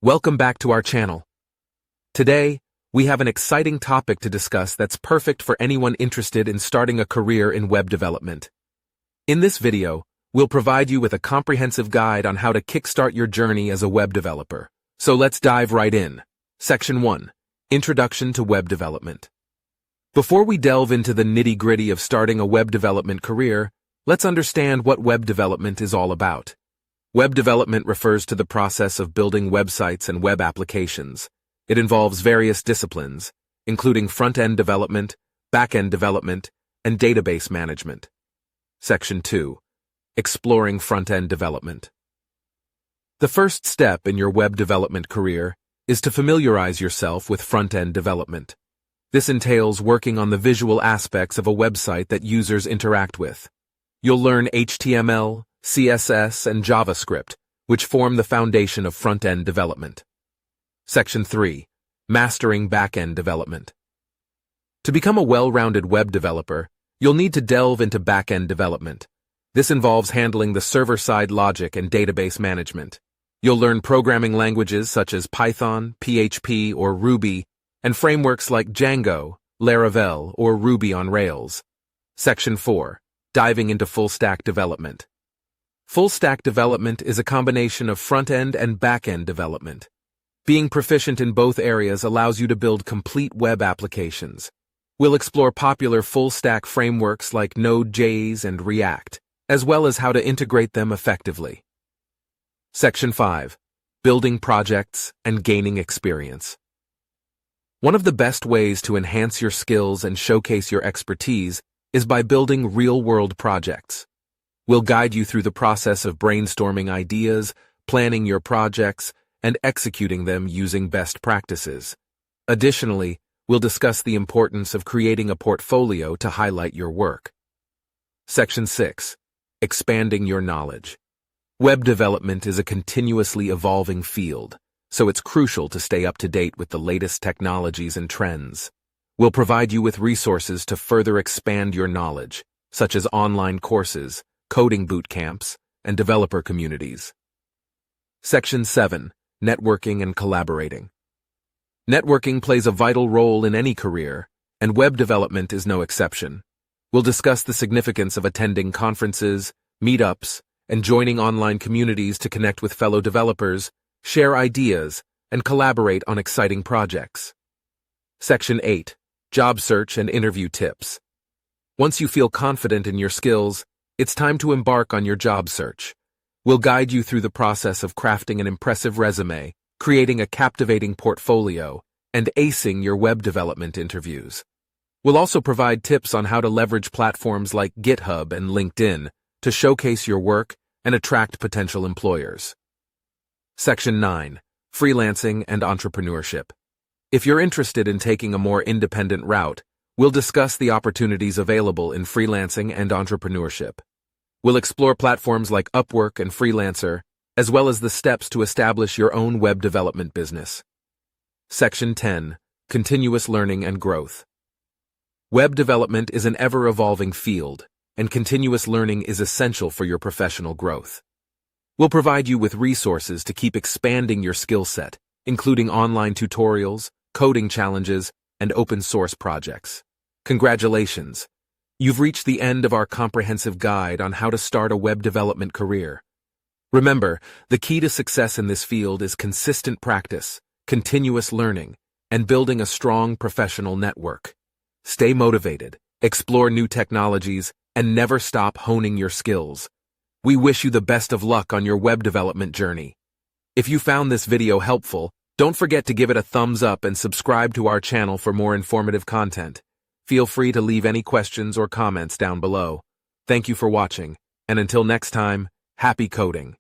Welcome back to our channel. Today, we have an exciting topic to discuss that's perfect for anyone interested in starting a career in web development. In this video, we'll provide you with a comprehensive guide on how to kickstart your journey as a web developer. So let's dive right in. Section 1. Introduction to Web Development. Before we delve into the nitty-gritty of starting a web development career, let's understand what web development is all about. Web development refers to the process of building websites and web applications. It involves various disciplines, including front-end development, back-end development, and database management. Section 2. Exploring front-end development. The first step in your web development career is to familiarize yourself with front-end development. This entails working on the visual aspects of a website that users interact with. You'll learn HTML, CSS, and JavaScript, which form the foundation of front-end development. Section 3. Mastering back-end development. To become a well-rounded web developer, you'll need to delve into back-end development. This involves handling the server-side logic and database management. You'll learn programming languages such as Python, PHP, or Ruby, and frameworks like Django, Laravel, or Ruby on Rails. Section 4. Diving into full-stack development. Full-stack development is a combination of front-end and back-end development. Being proficient in both areas allows you to build complete web applications. We'll explore popular full-stack frameworks like Node.js and React, as well as how to integrate them effectively. Section 5. Building projects and gaining experience. One of the best ways to enhance your skills and showcase your expertise is by building real-world projects. We'll guide you through the process of brainstorming ideas, planning your projects, and executing them using best practices. Additionally, we'll discuss the importance of creating a portfolio to highlight your work. Section 6. Expanding your knowledge. Web development is a continuously evolving field, so it's crucial to stay up to date with the latest technologies and trends. We'll provide you with resources to further expand your knowledge, such as online courses, coding boot camps, and developer communities. Section 7. Networking and collaborating. Networking plays a vital role in any career, and web development is no exception. We'll discuss the significance of attending conferences, meetups, and joining online communities to connect with fellow developers, share ideas, and collaborate on exciting projects. Section 8. Job search and interview tips. Once you feel confident in your skills, it's time to embark on your job search. We'll guide you through the process of crafting an impressive resume, creating a captivating portfolio, and acing your web development interviews. We'll also provide tips on how to leverage platforms like GitHub and LinkedIn to showcase your work and attract potential employers. Section 9. Freelancing and entrepreneurship. If you're interested in taking a more independent route, we'll discuss the opportunities available in freelancing and entrepreneurship. We'll explore platforms like Upwork and Freelancer, as well as the steps to establish your own web development business. Section 10. Continuous learning and growth. Web development is an ever-evolving field, and continuous learning is essential for your professional growth. We'll provide you with resources to keep expanding your skill set, including online tutorials, coding challenges, and open-source projects. Congratulations! You've reached the end of our comprehensive guide on how to start a web development career. Remember, the key to success in this field is consistent practice, continuous learning, and building a strong professional network. Stay motivated, explore new technologies, and never stop honing your skills. We wish you the best of luck on your web development journey. If you found this video helpful, don't forget to give it a thumbs up and subscribe to our channel for more informative content. Feel free to leave any questions or comments down below. Thank you for watching, and until next time, happy coding.